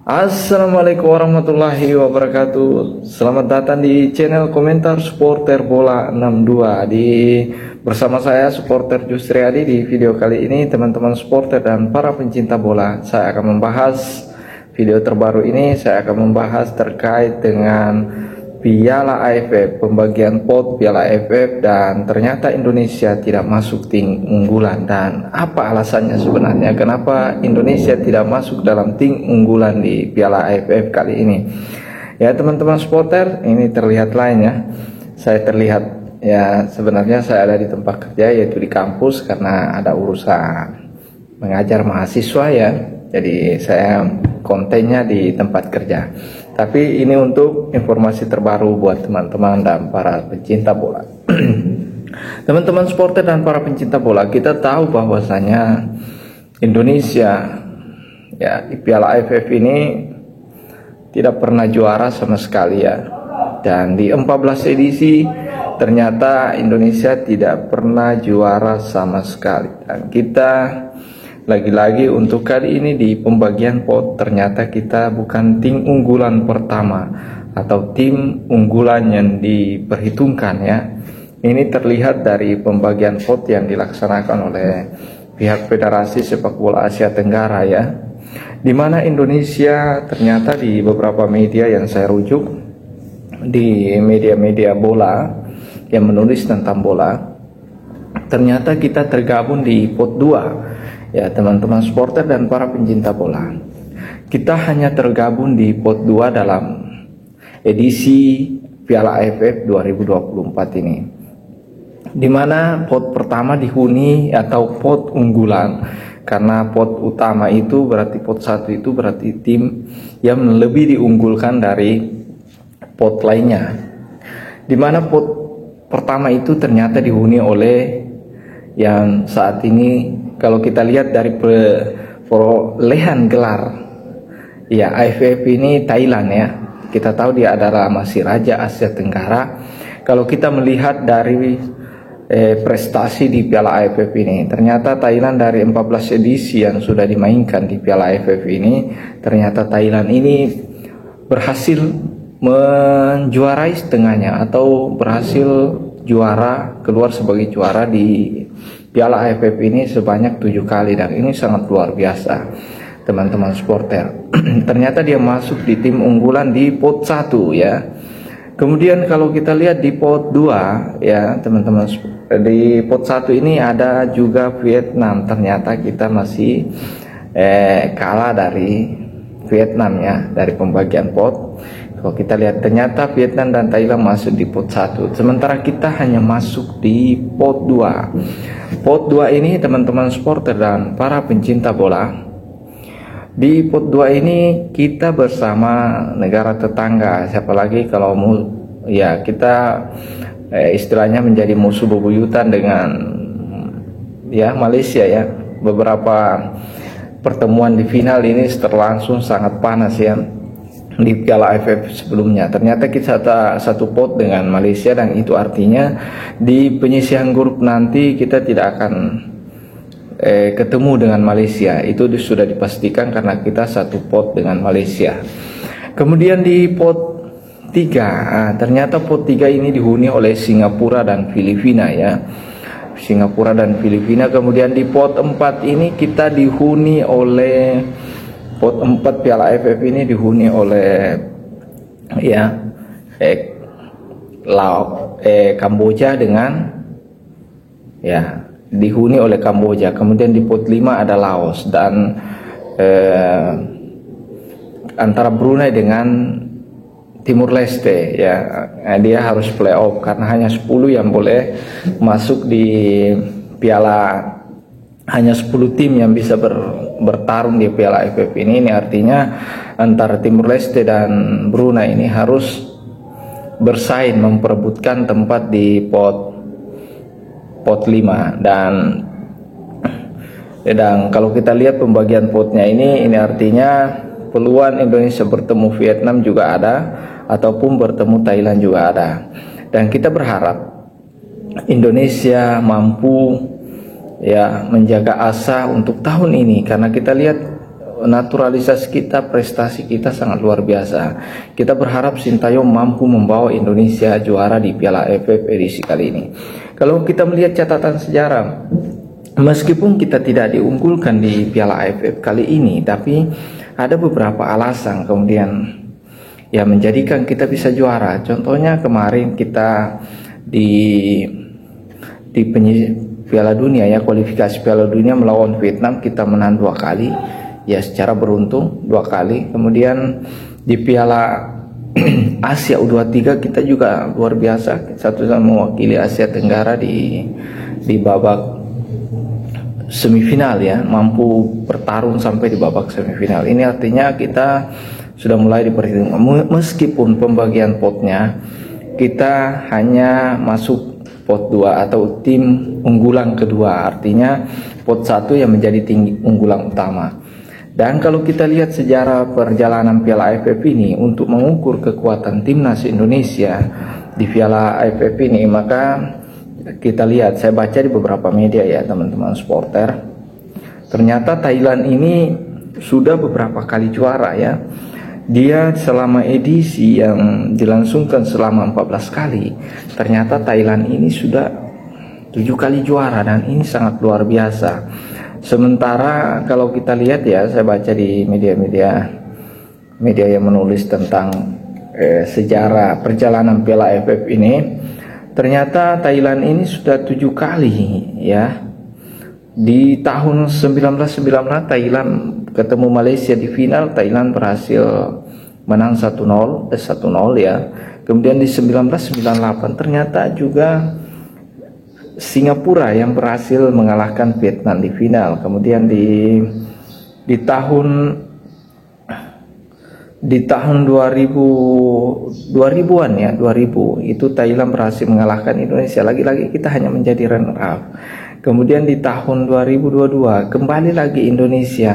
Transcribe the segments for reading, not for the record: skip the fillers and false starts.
Assalamualaikum warahmatullahi wabarakatuh. Selamat datang di channel komentar supporter bola 62 bersama saya supporter Justri. Di video kali ini teman-teman supporter dan para pencinta bola, saya akan membahas video terbaru ini. Saya akan membahas terkait dengan Piala AFF, pembagian pot Piala AFF, dan ternyata Indonesia tidak masuk tim unggulan. Dan apa alasannya sebenarnya kenapa Indonesia tidak masuk dalam tim unggulan di Piala AFF kali ini? Ya teman-teman supporter, ini terlihat lain ya. Saya terlihat ya, sebenarnya saya ada di tempat kerja, yaitu di kampus, karena ada urusan mengajar mahasiswa ya. Jadi saya kontennya di tempat kerja. Tapi ini untuk informasi terbaru buat teman-teman dan para pencinta bola. Teman-teman supporter dan para pencinta bola, kita tahu bahwasanya Indonesia ya di Piala AFF ini tidak pernah juara sama sekali ya. Dan di 14 edisi ternyata Indonesia tidak pernah juara sama sekali. Dan kita lagi-lagi untuk kali ini di pembagian pot, ternyata kita bukan tim unggulan pertama atau tim unggulan yang diperhitungkan ya. Ini terlihat dari pembagian pot yang dilaksanakan oleh pihak Federasi Sepak Bola Asia Tenggara ya, di mana Indonesia ternyata di beberapa media yang saya rujuk, di media-media bola yang menulis tentang bola, ternyata kita tergabung di pot 2 ya teman-teman supporter dan para pencinta bola. Kita hanya tergabung di pot 2 dalam edisi Piala AFF 2024 ini, dimana pot pertama dihuni atau pot unggulan, karena pot utama itu berarti pot 1 itu berarti tim yang lebih diunggulkan dari pot lainnya, dimana pot pertama itu ternyata dihuni oleh yang saat ini kalau kita lihat dari perolehan gelar ya AFF ini Thailand ya, kita tahu dia adalah masih Raja Asia Tenggara. Kalau kita melihat dari prestasi di Piala AFF ini, ternyata Thailand dari 14 edisi yang sudah dimainkan di Piala AFF ini, ternyata Thailand ini berhasil menjuarai setengahnya atau berhasil juara, keluar sebagai juara di Piala AFF ini sebanyak 7 kali, dan ini sangat luar biasa teman-teman supporter. Ternyata dia masuk di tim unggulan di pot 1 ya. Kemudian kalau kita lihat di pot 2 ya teman-teman, di pot 1 ini ada juga Vietnam. Ternyata kita masih kalah dari Vietnam ya, dari pembagian pot. Kalau kita lihat ternyata Vietnam dan Thailand masuk di pot 1, sementara kita hanya masuk di pot 2. Pot 2 ini teman-teman supporter dan para pencinta bola, di pot 2 ini kita bersama negara tetangga. Siapa lagi kalau ya kita istilahnya menjadi musuh bebuyutan dengan ya Malaysia ya. Beberapa pertemuan di final ini terlangsung sangat panas ya di Piala AFF sebelumnya. Ternyata kita satu pot dengan Malaysia, dan itu artinya di penyisihan grup nanti kita tidak akan ketemu dengan Malaysia. Itu sudah dipastikan karena kita satu pot dengan Malaysia. Kemudian di pot 3, ternyata pot 3 ini dihuni oleh Singapura dan Filipina ya. Singapura dan Filipina. Kemudian di pot 4 ini kita dihuni oleh pot 4 Piala AFF ini dihuni oleh ya Kamboja dengan ya dihuni oleh Kamboja. Kemudian di pot 5 ada Laos, dan antara Brunei dengan Timur Leste ya, dia harus playoff karena hanya 10 yang boleh masuk di Piala, hanya 10 tim yang bisa bertarung di Piala AFF ini. Ini artinya antara Timur Leste dan Brunei ini harus bersaing memperebutkan tempat di pot 5. Dan kalau kita lihat pembagian potnya ini artinya peluang Indonesia bertemu Vietnam juga ada, ataupun bertemu Thailand juga ada. Dan kita berharap Indonesia mampu ya menjaga asa untuk tahun ini, karena kita lihat naturalisasi kita, prestasi kita sangat luar biasa. Kita berharap Sintayong mampu membawa Indonesia juara di Piala AFF edisi kali ini. Kalau kita melihat catatan sejarah, meskipun kita tidak diunggulkan di Piala AFF kali ini, tapi ada beberapa alasan kemudian ya menjadikan kita bisa juara. Contohnya kemarin kita di Piala Dunia ya, kualifikasi Piala Dunia melawan Vietnam, kita menang 2 kali ya, secara beruntung 2 kali. Kemudian di Piala Asia U23 kita juga luar biasa, satu-satunya mewakili Asia Tenggara di babak semifinal ya, mampu bertarung sampai di babak semifinal. Ini artinya kita sudah mulai diperhitungkan, meskipun pembagian potnya kita hanya masuk pot 2 atau tim unggulan kedua, artinya pot 1 yang menjadi unggulan utama. Dan kalau kita lihat sejarah perjalanan Piala AFF ini untuk mengukur kekuatan timnas Indonesia di Piala AFF ini, maka kita lihat, saya baca di beberapa media ya teman-teman supporter, ternyata Thailand ini sudah beberapa kali juara ya. Dia selama edisi yang dilangsungkan selama 14 kali, ternyata Thailand ini sudah 7 kali juara, dan ini sangat luar biasa. Sementara kalau kita lihat ya, saya baca di media yang menulis tentang sejarah perjalanan Piala AFF ini, ternyata Thailand ini sudah 7 kali ya. Di tahun 1996 Thailand ketemu Malaysia di final, Thailand berhasil menang 1-0 ya. Kemudian di 1998 ternyata juga Singapura yang berhasil mengalahkan Vietnam di final. Kemudian di tahun 2000-an ya, 2000 itu Thailand berhasil mengalahkan Indonesia. Lagi-lagi kita hanya menjadi runner up. Kemudian di tahun 2022 kembali lagi Indonesia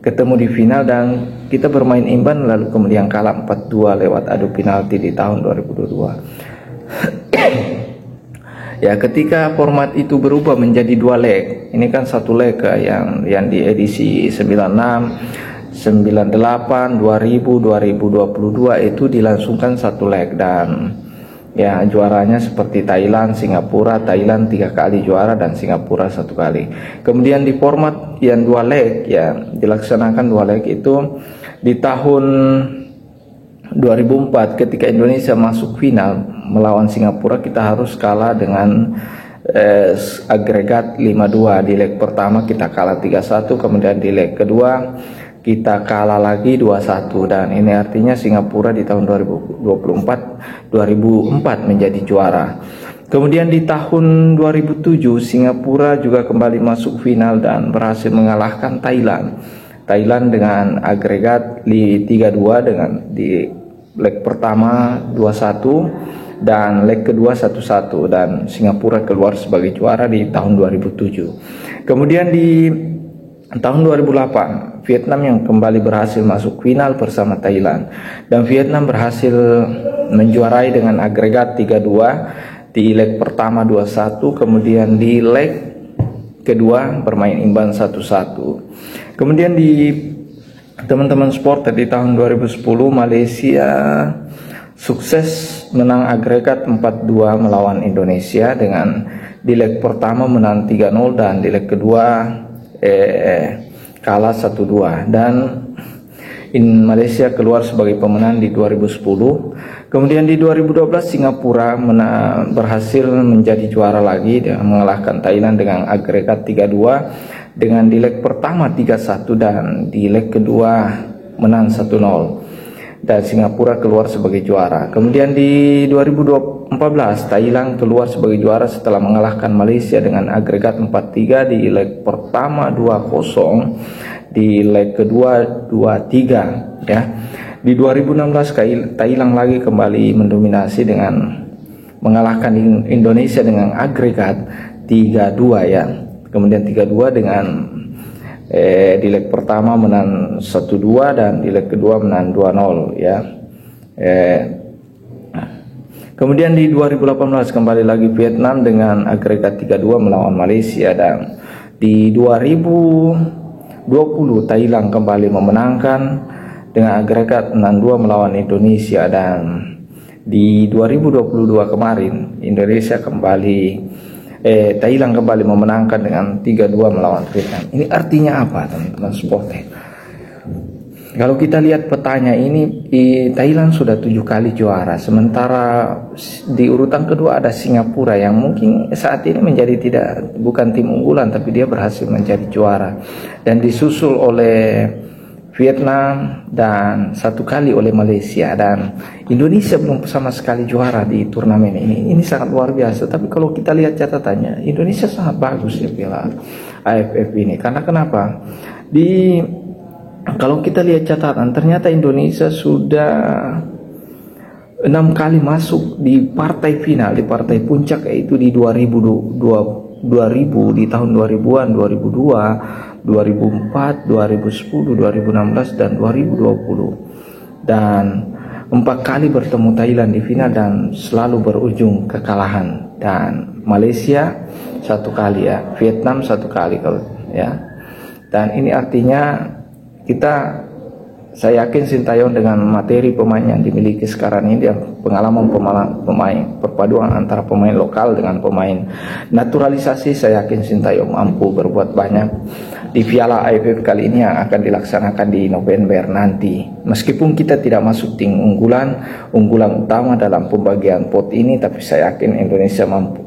ketemu di final dan kita bermain imbang, lalu kemudian kalah 4-2 lewat adu penalti di tahun 2022. Ya, ketika format itu berubah menjadi 2 leg, ini kan 1 leg yang di edisi 96, 98, 2000, 2022 itu dilangsungkan 1 leg, dan ya juaranya seperti Thailand, Singapura. Thailand 3 kali juara dan Singapura 1 kali. Kemudian di format yang 2 leg ya, dilaksanakan 2 leg itu di tahun 2004 ketika Indonesia masuk final melawan Singapura, kita harus kalah dengan agregat 5-2. Di leg pertama kita kalah 3-1, kemudian di leg kedua kita kalah lagi 2-1, dan ini artinya Singapura di tahun 2004 menjadi juara. Kemudian di tahun 2007 Singapura juga kembali masuk final dan berhasil mengalahkan Thailand dengan agregat 3-2, dengan di leg pertama 2-1 dan leg kedua 1-1, dan Singapura keluar sebagai juara di tahun 2007. Kemudian di tahun 2008 Vietnam yang kembali berhasil masuk final bersama Thailand, dan Vietnam berhasil menjuarai dengan agregat 3-2 di leg pertama 2-1, kemudian di leg kedua bermain imbang 1-1. Kemudian di teman-teman supporter di tahun 2010 Malaysia sukses menang agregat 4-2 melawan Indonesia, dengan di leg pertama menang 3-0 dan di leg kedua kalah 1-2, dan Malaysia keluar sebagai pemenang di 2010. Kemudian di 2012 Singapura berhasil menjadi juara lagi dengan mengalahkan Thailand dengan agregat 3-2, dengan di leg pertama 3-1 dan di leg kedua menang 1-0, dan Singapura keluar sebagai juara. Kemudian di 2014 Thailand keluar sebagai juara setelah mengalahkan Malaysia dengan agregat 4-3 di leg pertama 2-0, di leg kedua 2-3 ya. Di 2016 Thailand lagi kembali mendominasi dengan mengalahkan Indonesia dengan agregat 3-2 ya. Kemudian 3-2 dengan di leg pertama menang 1-2 dan di leg kedua menang 2-0 ya. Kemudian di 2018 kembali lagi Vietnam dengan agregat 3-2 melawan Malaysia, dan di 2019 2020 Thailand kembali memenangkan dengan agregat 6-2 melawan Indonesia, dan di 2022 kemarin Thailand kembali memenangkan dengan 3-2 melawan Vietnam. Ini artinya apa, teman-teman supporter? Kalau kita lihat petanya ini, Thailand sudah 7 kali juara, sementara di urutan kedua ada Singapura yang mungkin saat ini bukan tim unggulan, tapi dia berhasil menjadi juara, dan disusul oleh Vietnam dan 1 kali oleh Malaysia, dan Indonesia belum sama sekali juara di turnamen ini. Ini sangat luar biasa. Tapi kalau kita lihat catatannya, Indonesia sangat bagus ya piala AFF ini. Karena kenapa? Kalau kita lihat catatan, ternyata Indonesia sudah 6 kali masuk di partai final, di partai puncak, yaitu di 2000 di tahun 2000-an, 2002, 2004, 2010, 2016 dan 2020. Dan 4 kali bertemu Thailand di final dan selalu berujung kekalahan. Dan Malaysia 1 kali ya, Vietnam 1 kali kalau ya. Dan ini artinya saya yakin Sintayong dengan materi pemain yang dimiliki sekarang ini, pengalaman pemain, perpaduan antara pemain lokal dengan pemain naturalisasi, saya yakin Sintayong mampu berbuat banyak di Piala AFF kali ini yang akan dilaksanakan di November nanti. Meskipun kita tidak masuk tim unggulan utama dalam pembagian pot ini, tapi saya yakin Indonesia mampu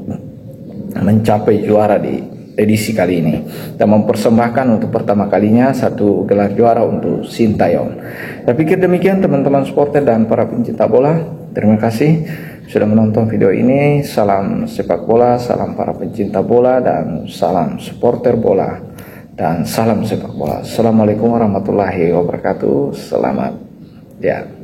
mencapai juara di edisi kali ini dan mempersembahkan untuk pertama kalinya 1 gelar juara untuk Sintayong. Saya pikir demikian teman-teman supporter dan para pencinta bola. Terima kasih sudah menonton video ini. Salam sepak bola, salam para pencinta bola, dan salam supporter bola, dan salam sepak bola. Assalamualaikum warahmatullahi wabarakatuh. Selamat ya.